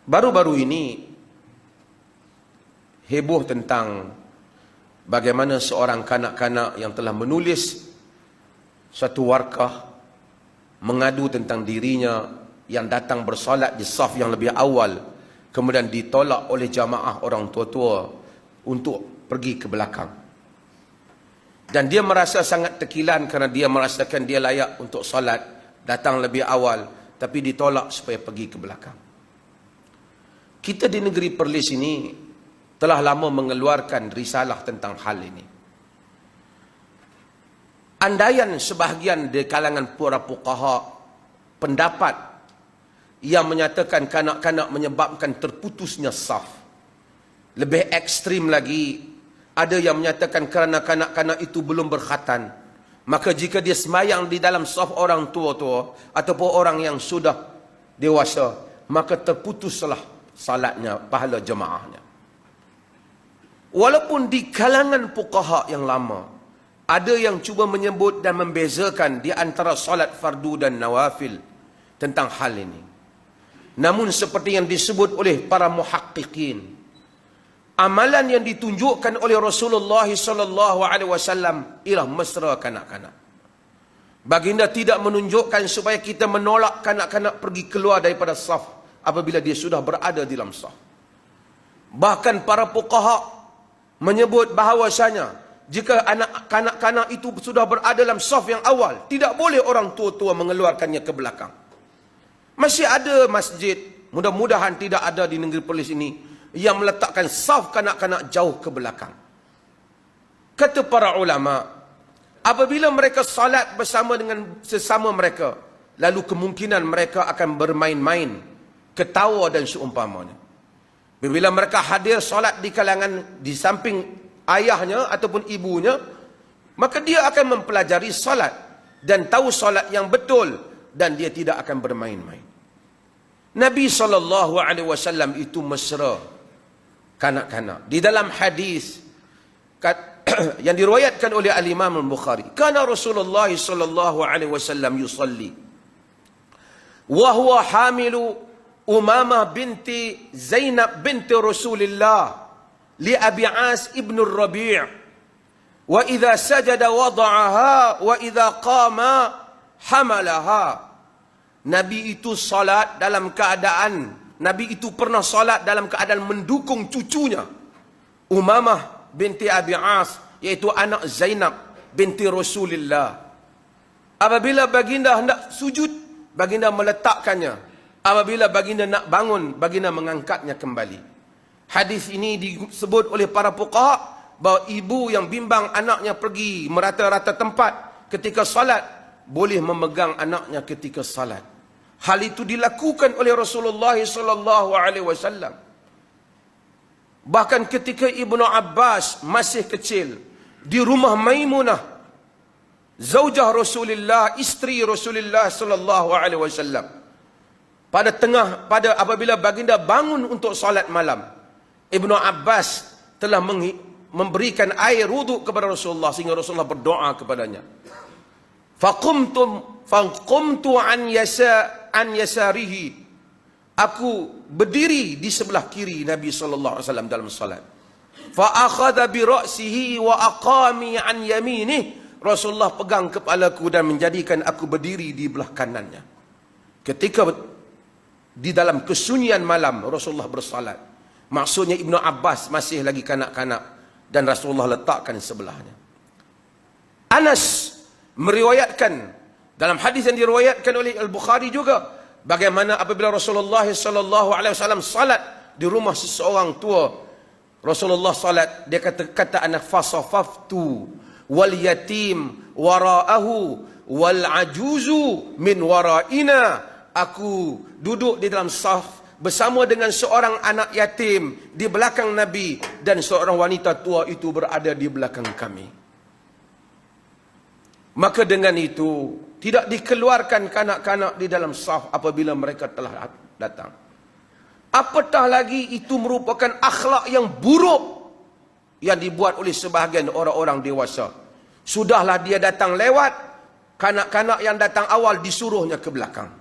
Baru-baru ini heboh tentang bagaimana seorang kanak-kanak yang telah menulis satu warkah mengadu tentang dirinya yang datang bersolat di saf yang lebih awal, kemudian ditolak oleh jamaah orang tua-tua untuk pergi ke belakang. Dan dia merasa sangat tekilan kerana dia merasakan dia layak untuk solat, datang lebih awal, tapi ditolak supaya pergi ke belakang. Kita di negeri Perlis ini telah lama mengeluarkan risalah tentang hal ini. Andaian sebahagian di kalangan para fuqaha pendapat yang menyatakan kanak-kanak menyebabkan terputusnya saf. Lebih ekstrim lagi, ada yang menyatakan kerana kanak-kanak itu belum berkhatan, maka jika dia semayang di dalam saf orang tua-tua ataupun orang yang sudah dewasa, maka terputuslah salatnya, pahala jemaahnya. Walaupun di kalangan fuqaha yang lama, ada yang cuba menyebut dan membezakan di antara salat fardu dan nawafil tentang hal ini. Namun seperti yang disebut oleh para muhaqqiqin, amalan yang ditunjukkan oleh Rasulullah SAW ialah mesra kanak-kanak. Baginda tidak menunjukkan supaya kita menolak kanak-kanak pergi keluar daripada saf apabila dia sudah berada di dalam saf. Bahkan para fuqaha menyebut bahawasanya jika kanak-kanak itu sudah berada dalam saf yang awal, tidak boleh orang tua-tua mengeluarkannya ke belakang. Masih ada masjid, mudah-mudahan tidak ada di negeri Perlis ini, yang meletakkan saf kanak-kanak jauh ke belakang. Kata para ulama, apabila mereka salat bersama dengan sesama mereka, lalu kemungkinan mereka akan bermain-main, ketawa dan seumpamanya. Bila mereka hadir salat di kalangan, di samping ayahnya ataupun ibunya, maka dia akan mempelajari salat dan tahu salat yang betul, dan dia tidak akan bermain-main. Nabi SAW itu mesra kanak-kanak. Di dalam hadis yang diriwayatkan oleh Al-Imam Al-Bukhari, kana Rasulullah SAW yusalli wa huwa hamilu Umamah binti Zainab binti Rasulillah li Abi As ibn Rabi' wa idza sajada wada'aha wa idza qama hamalaha. Nabi itu salat dalam keadaan, Nabi itu pernah salat dalam keadaan mendukung cucunya Umamah binti Abi As, iaitu anak Zainab binti Rasulillah. Apabila baginda hendak sujud, baginda meletakkannya. Apabila baginda nak bangun, baginda mengangkatnya kembali. Hadis ini disebut oleh para fuqaha bahawa ibu yang bimbang anaknya pergi merata-rata tempat ketika salat, boleh memegang anaknya ketika salat. Hal itu dilakukan oleh Rasulullah SAW. Bahkan ketika Ibnu Abbas masih kecil, di rumah Maimunah, zaujah Rasulullah, isteri Rasulullah SAW, pada apabila baginda bangun untuk salat malam, Ibnu Abbas telah memberikan air wuduk kepada Rasulullah sehingga Rasulullah berdoa kepadanya. Faqumtu an yasarihi. Aku berdiri di sebelah kiri Nabi sallallahu alaihi wasallam dalam salat. Fa akhadha bi ra'sihi wa aqami an yaminih. Rasulullah pegang kepalaku dan menjadikan aku berdiri di belah kanannya. Ketika di dalam kesunyian malam Rasulullah bersalat, maksudnya Ibnu Abbas masih lagi kanak-kanak dan Rasulullah letakkan sebelahnya. Anas meriwayatkan dalam hadis yang diriwayatkan oleh Al-Bukhari juga, bagaimana apabila Rasulullah SAW salat di rumah seseorang tua, Rasulullah salat, dia kata anak fasafaftu wal yatim wara'ahu wal ajuzu min wara'ina. Aku duduk di dalam saf bersama dengan seorang anak yatim di belakang Nabi, dan seorang wanita tua itu berada di belakang kami. Maka dengan itu tidak dikeluarkan kanak-kanak di dalam saf apabila mereka telah datang. Apatah lagi itu merupakan akhlak yang buruk yang dibuat oleh sebahagian orang-orang dewasa. Sudahlah dia datang lewat, kanak-kanak yang datang awal disuruhnya ke belakang.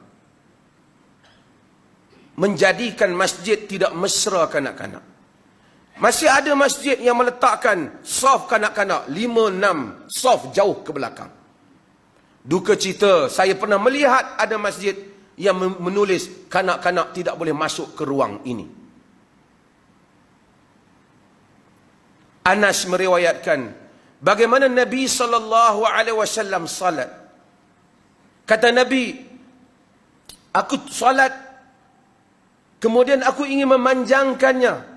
menjadikan masjid tidak mesra kanak-kanak. Masih ada masjid yang meletakkan saf kanak-kanak 5-6 saf jauh ke belakang. Duka cita, saya pernah melihat ada masjid yang menulis kanak-kanak tidak boleh masuk ke ruang ini. Anas meriwayatkan bagaimana Nabi SAW salat. Kata Nabi, aku salat, kemudian aku ingin memanjangkannya.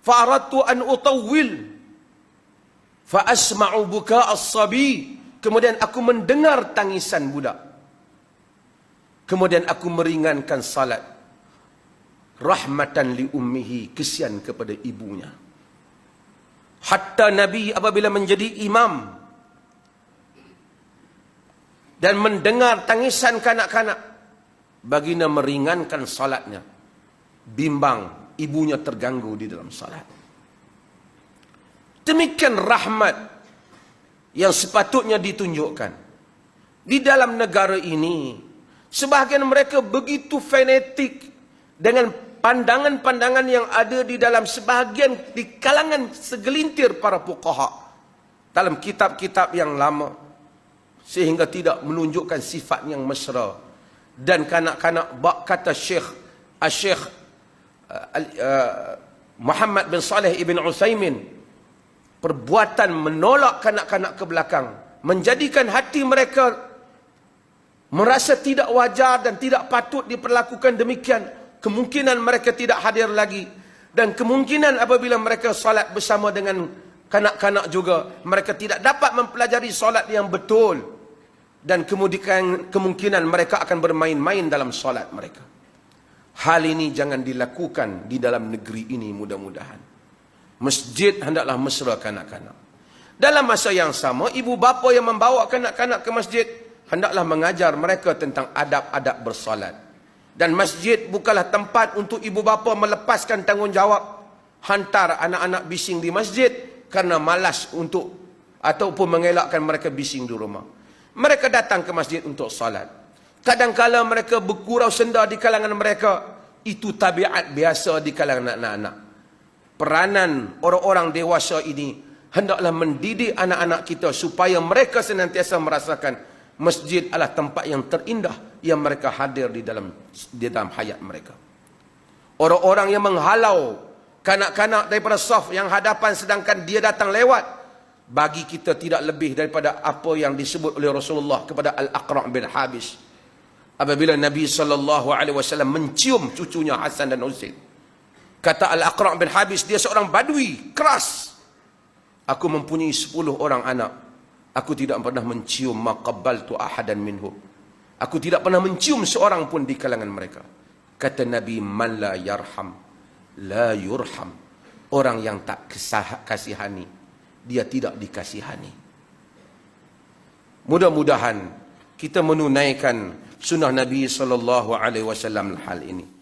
Fa'aradtu an utawwil fa asma'u buka as-sabi. Kemudian aku mendengar tangisan budak. Kemudian aku meringankan salat. Rahmatan li ummihi, kesian kepada ibunya. Hatta Nabi apabila menjadi imam dan mendengar tangisan kanak-kanak, baginda meringankan salatnya. Bimbang ibunya terganggu di dalam salat. Demikian rahmat yang sepatutnya ditunjukkan. Di dalam negara ini, sebahagian mereka begitu fanatik dengan pandangan-pandangan yang ada di dalam sebahagian di kalangan segelintir para fuqaha dalam kitab-kitab yang lama, sehingga tidak menunjukkan sifat yang mesra. Dan kanak-kanak, kata Syekh Muhammad bin Saleh ibn Utsaimin, perbuatan menolak kanak-kanak ke belakang menjadikan hati mereka merasa tidak wajar dan tidak patut diperlakukan demikian. Kemungkinan mereka tidak hadir lagi, dan kemungkinan apabila mereka salat bersama dengan kanak-kanak juga, mereka tidak dapat mempelajari salat yang betul, dan kemudian kemungkinan mereka akan bermain-main dalam salat mereka. Hal ini jangan dilakukan di dalam negeri ini mudah-mudahan. Masjid hendaklah mesra kanak-kanak. Dalam masa yang sama, ibu bapa yang membawa kanak-kanak ke masjid hendaklah mengajar mereka tentang adab-adab bersalat. Dan masjid bukanlah tempat untuk ibu bapa melepaskan tanggungjawab hantar anak-anak bising di masjid kerana malas untuk ataupun mengelakkan mereka bising di rumah. Mereka datang ke masjid untuk salat. Kadang-kala mereka bergurau senda di kalangan mereka. Itu tabiat biasa di kalangan anak-anak. Peranan orang-orang dewasa ini hendaklah mendidik anak-anak kita supaya mereka senantiasa merasakan masjid adalah tempat yang terindah yang mereka hadir di dalam hayat mereka. Orang-orang yang menghalau kanak-kanak daripada saf yang hadapan sedangkan dia datang lewat, bagi kita tidak lebih daripada apa yang disebut oleh Rasulullah kepada Al-Aqra' bin Habis apabila Nabi SAW mencium cucunya Hasan dan Husain. Kata Al-Aqra' bin Habis, dia seorang badui, keras. Aku mempunyai 10 orang anak. Aku tidak pernah mencium maqabbaltu ahadan minhum. Aku tidak pernah mencium seorang pun di kalangan mereka. Kata Nabi, man la yarham, la yurham. Orang yang tak kasihani, dia tidak dikasihani. Mudah-mudahan kita menunaikan sunnah Nabi SAW hal ini.